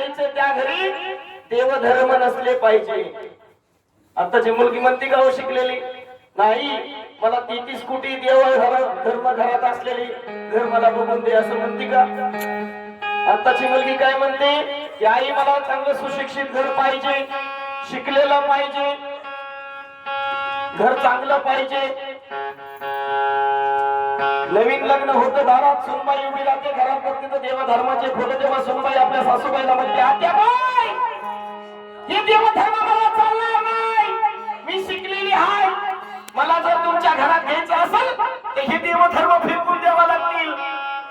जायचं त्या घरी देवधर्म नसले पाहिजे. आताची मुलगी म्हणते का हो शिकलेली नाही, मला 33 कोटी देव धर्म घरात असलेली घर मला बघून दे असं म्हणते का? आताची मुलगी काय म्हणते की आई मला चांगलं सुशिक्षित घर पाहिजे, शिकलेलं पाहिजे, घर चांगलं पाहिजे. नवीन लग्न होतं दारात, सुनबाई उभी राहते घरात बघते तर देवधर्माचे फोटो, तेव्हा सुनबाई आपल्या सासूबाईला म्हणते आत्याबाई हे देवधर्म मला चालणार नाही, मी शिकलेली आहे, मला जर तुमच्या घरात घ्यायचं असेल तर हे देवधर्म फेकून द्यावा लागतील,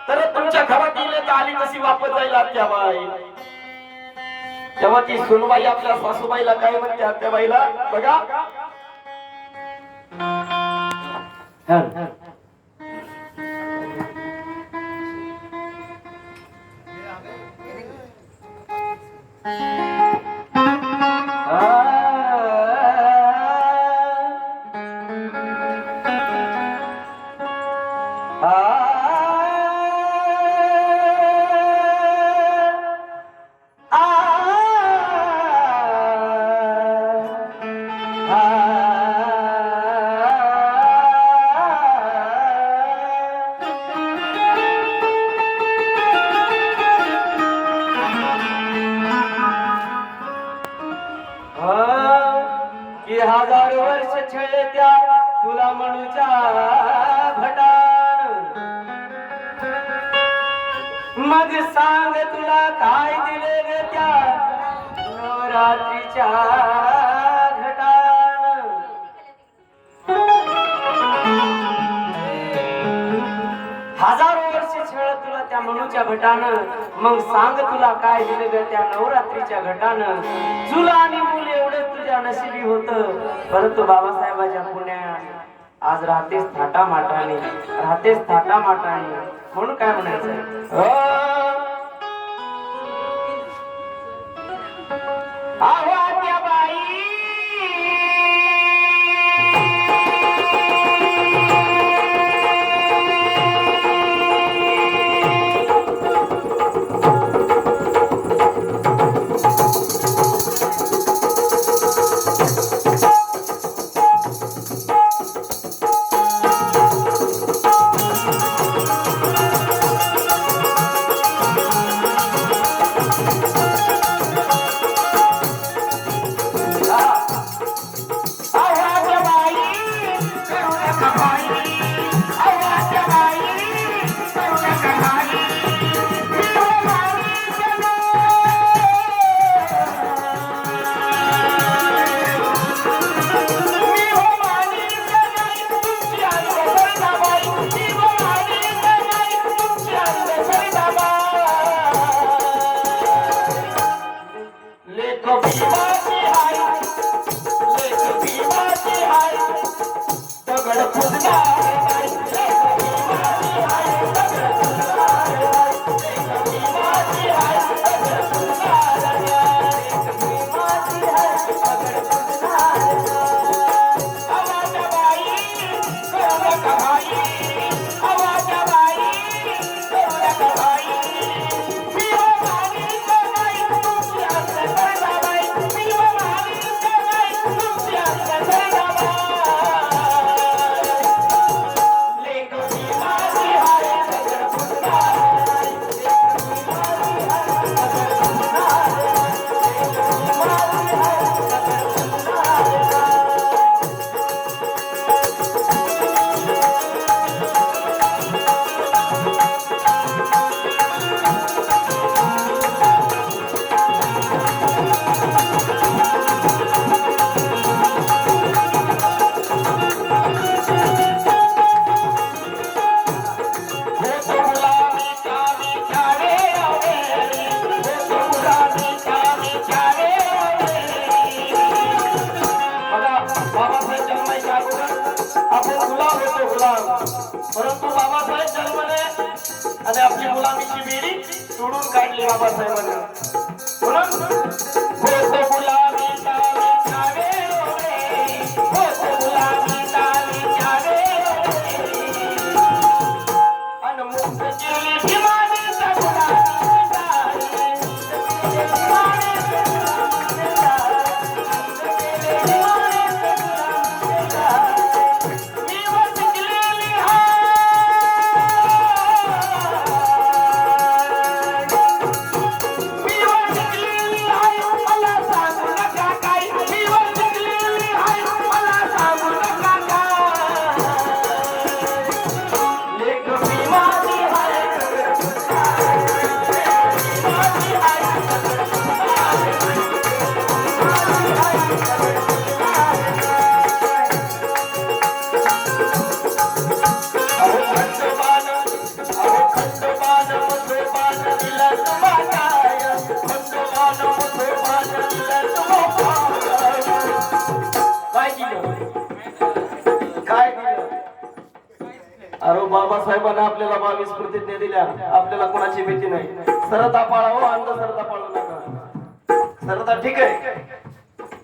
तर तुमच्या घरात गेले तर आली तशी वापस जाईल आत्याबाई. तेव्हा ती सुनबाई आपल्या सासूबाईला काय म्हणते आत्याबाईला बघा, की 1000 वर्ष छळे त्या तुला म्हणूच्या भटान, मग सांग तुला काय दिले ग त्या नवरात्रीच्या घटान. 1000 वर्ष छळ तुला त्या म्हणूच्या भटानं, मग सांग तुला काय दिले ग त्या नवरात्रीच्या घटानं. तुला आणि मुलं एवढं तुझ्या नशिबी होत, परंतु बाबासाहेबाच्या पुण्यात आज राहतेस थाटा माटाने, राहतेस थाटा माटाने. म्हणून काय म्हणायचं परंतु बाबासाहेब जन्मले आणि आपली गुलामीची बेडी सोडून काढली बाबासाहेबांनी. म्हणून काय दिलं? अरे बाबासाहेबांना आपल्याला 22 प्रतिज्ञा दिल्या. आपल्याला कोणाची भीती नाही. सरता पाळावं, अंधश्रद्धा पाळू नका. सरता ठीक आहे,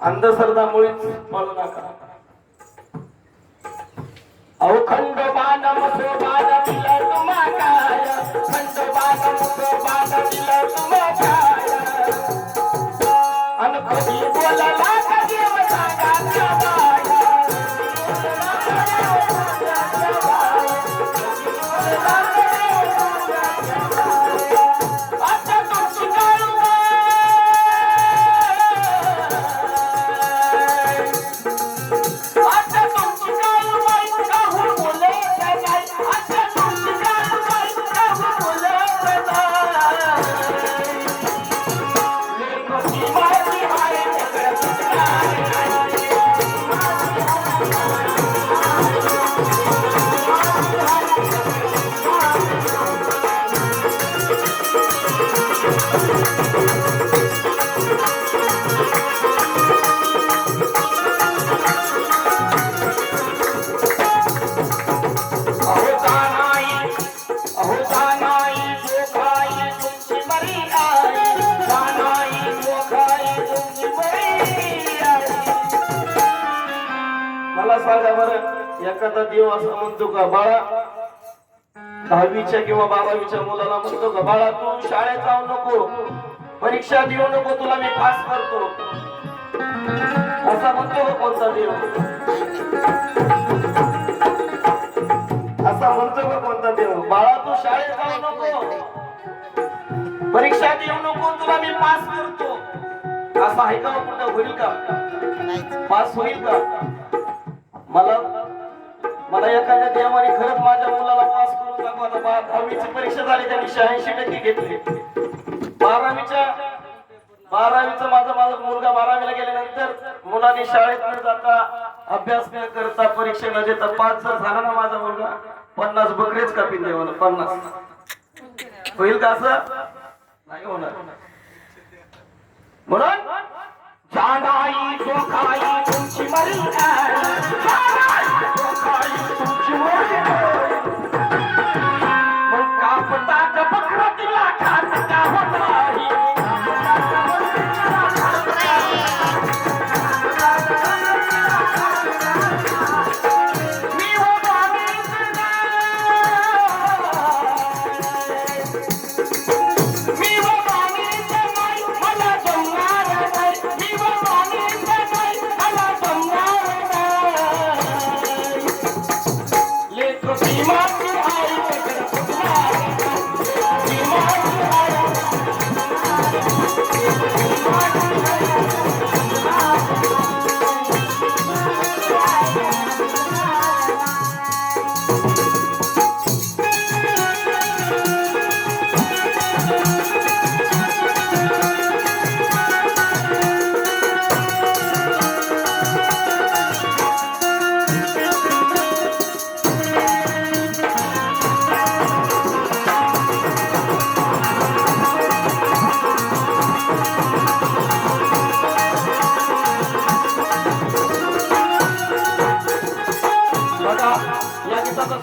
अंधश्रद्धा मुळीच पाळू नका. अहो खंडोबा नमो बाला दिला तुम्हाला, खंडोबा नमो बाला दिला तुम्हाला. अन कधी बोलायला कधी सांगा सांगा बरं, एखादा देव असं म्हणतो का बाळा, 10वीच्या किंवा 12वीच्या मुलाला म्हणतो का बाळा तू शाळेत जाऊ नको, परीक्षा देऊ नको, तुला मी पास करतो, असा म्हणतो का कोणता देव? असा म्हणतो का कोणता देव? बाळा तू शाळेत जाऊ नको, परीक्षा देऊ नको, तुला मी पास करतो, असं आहे का? कुठं होईल का? पास होईल का? मला एखाद्या देवाने खरंच माझ्या मुलाला पास करून दाखवा. 10वीची परीक्षा झाली, त्यांनी 86% घेतले. 12वीचा माझा मुलगा 12वीला गेल्यानंतर मुलांनी शाळेत न जाता, अभ्यास न करता, परीक्षा न देता पास जर झाला ना माझा मुलगा, 50 बकरेच कापीन देवाला. 50 होईल का? असं नाही होणार. म्हणून जाणाई जोखाई तुमची मरी, मग कापता बकरा तिला खाता होत नाही.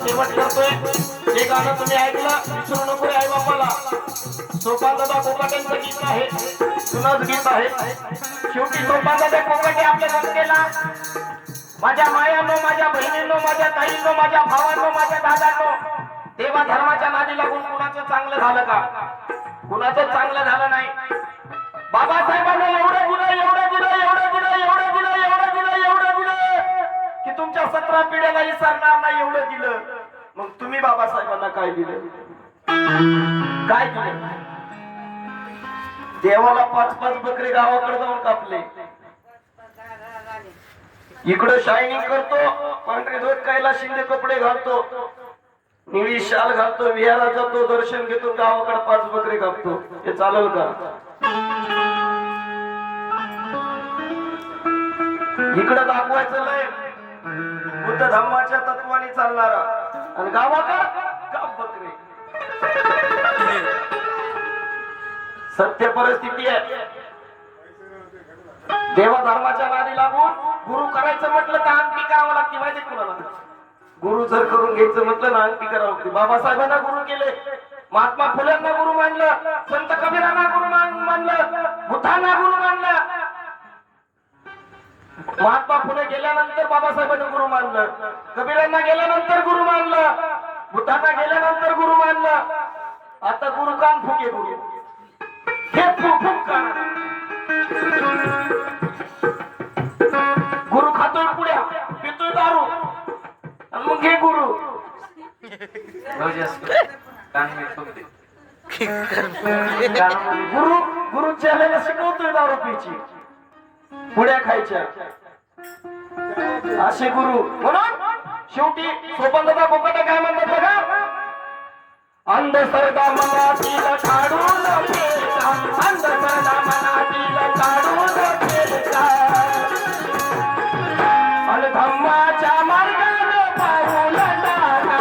शेवट करतोय. हे गाणं तुम्ही ऐकलं, विसरू नको रे आई बापाला. सोपान दादा कोकाटेंचं गीत आहे, जुनंच गीत आहे. शेवटी सोपान दादा कोकाटे आपल्या गंगेला, माझ्या मायांनो, माझ्या बहिणींनो, माझ्या ताईंनो, माझ्या भावांनो, माझ्या दादांनो, देवा धर्माच्या नादी लागून कुणाचं चांगलं झालं का? कुणाचं चांगलं झालं नाही. बाबासाहेबांना एवढं दिलं, एवढं दिलं, एवढं दिलं, एवढं दिलं, एवढं दिलं, एवढं दिलं की तुमच्या 17 पिढ्याला विसरणार नाही. एवढं दिलं. मग तुम्ही बाबासाहेबांना काय दिलं? काय दिलं? देवाला 5-5 बकरे गावाकडे जाऊन कापले. इकडं शायनिंग करतो, पांढरे धोत कैलास शिंदे कपडे घालतो, निळी शाल घालतो, विहारात जातो, दर्शन घेतो, गावाकडे 5 बकरे कापतो. हे चालेल का? इकडं दाखवायचं लय बुद्ध धम्माच्या तत्वाने चालणारा, आणि गावाकडे काप बकरे. सत्य परिस्थिती आहे. देवा धर्माच्या नादी लागून गुरु करायचं म्हटलं तर अंगठी करावं लागते माहिती कुणाला. गुरु जर करून घ्यायचं म्हटलं ना अंगठी करावं लागते. बाबासाहेबांना गुरु केले, महात्मा फुलेंना गुरु मानलं, संत कबीरांना गुरु मानलं, बुद्धांना गुरु मानलं. महात्मा फुले गेल्यानंतर बाबासाहेबांना गुरु मानलं, कबीरांना गेल्यानंतर गुरु मानलं, बुद्धांना गेल्यानंतर गुरु मानलं. आता गुरु कान फुके गुरु हे फुक कान. गुरु खातोय पुड्या, पितोय दारू, मग हे गुरु. गुरु गुरु चेहऱ्याला शिकवतोय दारू पिची, पुड्या खायच्या, असे गुरु. म्हणून शेवटी सोपंदादा बोकाटा काय म्हणतात बघा, अंधश्रद्धा मनातील काढून फेका, अंधश्रद्धा मनातील काढून फेका, आणि धम्माच्या मार्गाने पाऊल टाका,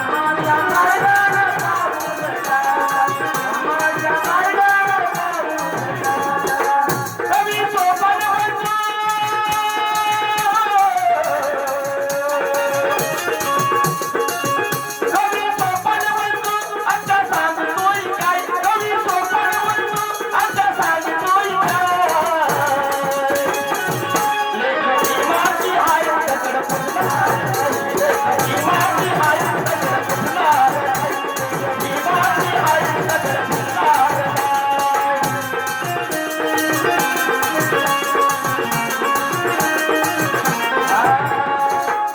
धम्माच्या मार्गाने पाऊल टाका, धम्माच्या मार्गाने पाऊल टाका. कवी सोपान म्हणतो, कवी सोपान म्हणतो, आता सांगतोय काय, कवी सोपान म्हणतो, आता सांगतोय काय. लेखनी माझी हाय दगड फुटणार, लेखनी माझी हाय दगड फुटणार, लेखनी माझी हाय दगड फुटणार.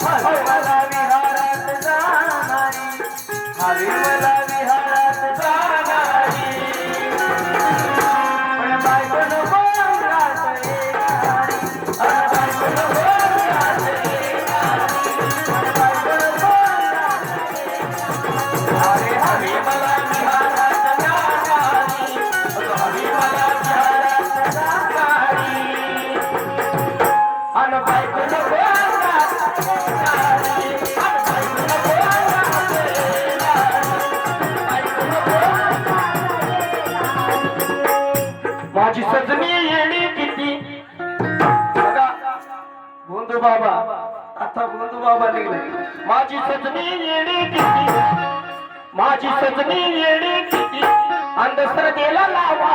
हवी मला विहारात जाणारी, हवी मला विहारात जाणारी, पण बायकोन बोलणार येणारी, अन बायकोन बोलणार येणारी, अन बायकोन बोलणार येणारी. अरे हवी मला विहारात जाणारी, हवी मला विहारात जाणारी, अन बायकोन बोलणार येणारी, अन बायकोन बोलणार येणारी, बायकोन बोलणार येणारी. माझी सजनी येडी किती बघा, गोंधू बाबा, आता गोंधू बाबा निघले. माझी सजनी येडी किती, माझी सजनी येडी किती, अंधश्रद्धेला लावा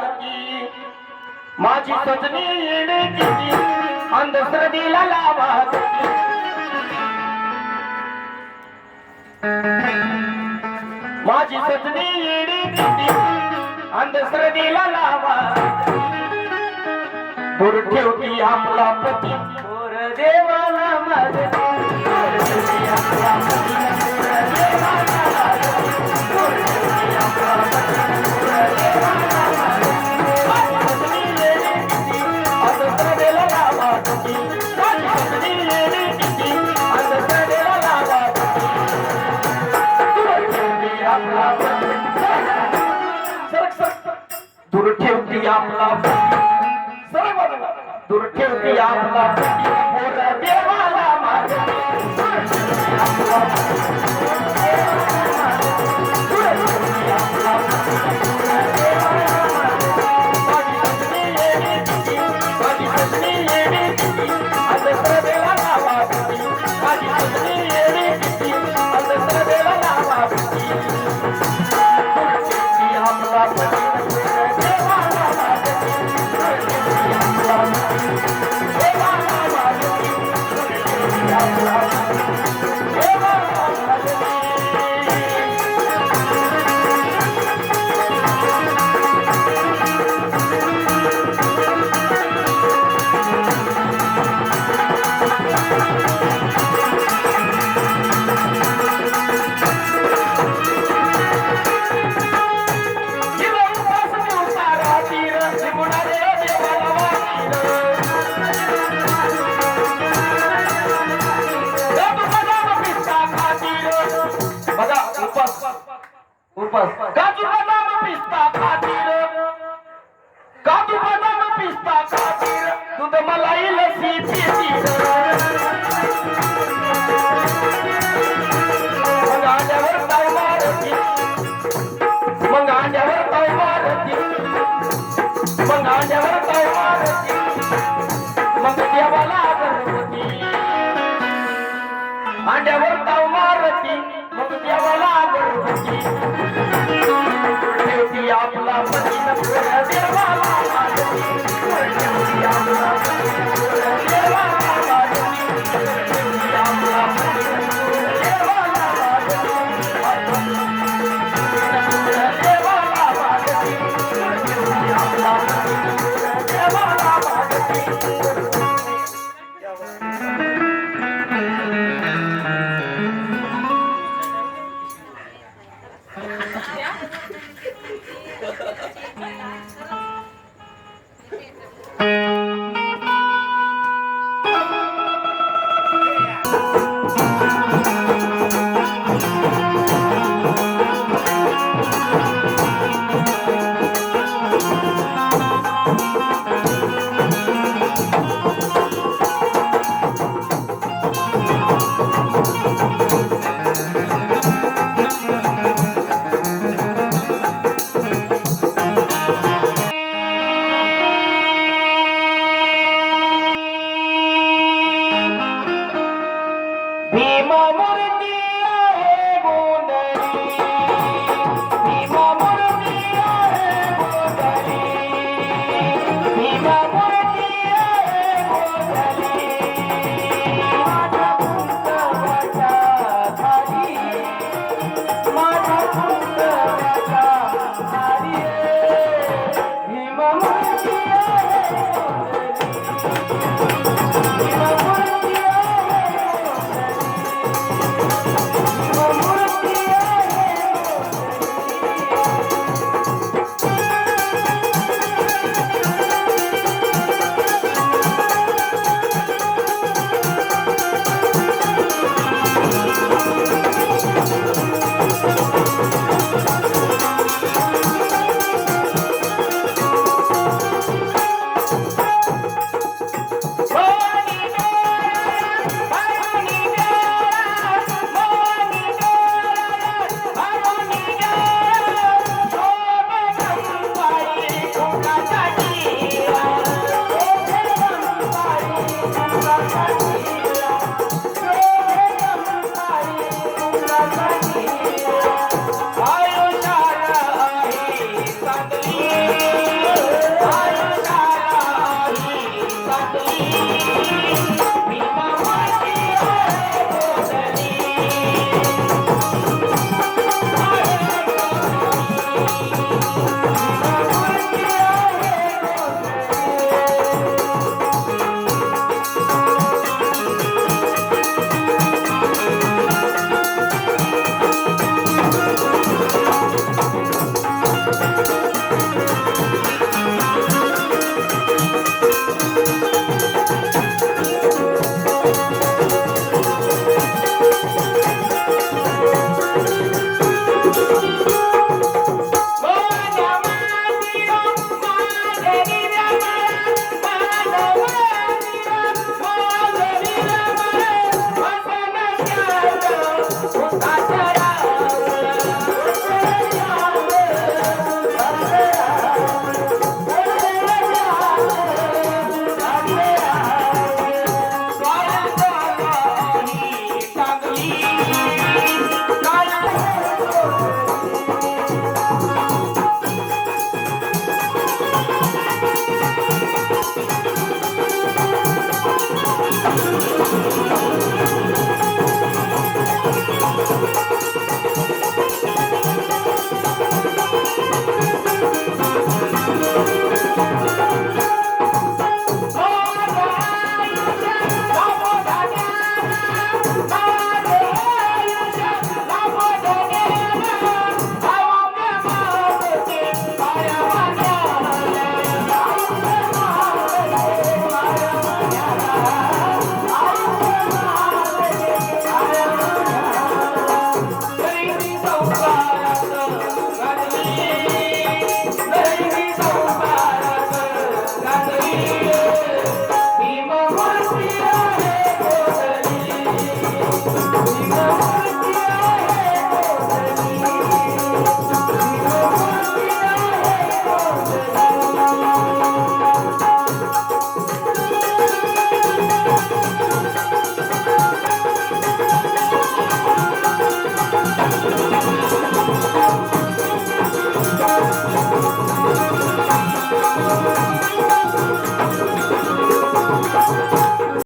गती, माझी सजनी येडी किती, अंधश्रद्धेला लावा गती. माझी सजनी येडी किती, अंधश्रद्धेला लावा. दूर ठेवती आपला पती, थोर देवाला मदती, दूर ठेवती आपला पती, थोर देवाला मदती, दूर ठेवती आपला पती, थोर देवाला मदती. माझी सजनी येडी किती, अंधश्रद्धेला लावा गती, माझी सजनी येडी किती, अंधश्रद्धेला लावा गती. दूर ठेवती आपला पती, सरक सरक, दूर ठेवती आपला पती, सरक बाजूला, दूर ठेवती आपला पती, थोर देवाला मागती, दूर ठेवती आपला पती, थोर देवाला मागती, दूर ठेवती आपला पती, थोर देवाला मागती. माझी सजनी येडी किती, माझी सजनी येडी किती, अंधश्रद्धेला लावा गती, माझी सजनी येडी किती, अंधश्रद्धेला लावा गती. दूर ठेवती आपला पती, थोर देवाला मागती, दूर ठेवती आपला पती, देवाला मागती, दूर ठेवती आपला पती, देवाला मागती. काजू बदाम पिस्ता खातीर, काजू बदाम पिस्ता खातीर, दूध मलाई लस्सी पितीर. मग अंड्यावर ताव मारती, मग अंड्यावर ताव मारती, मग अंड्यावर ताव मारती,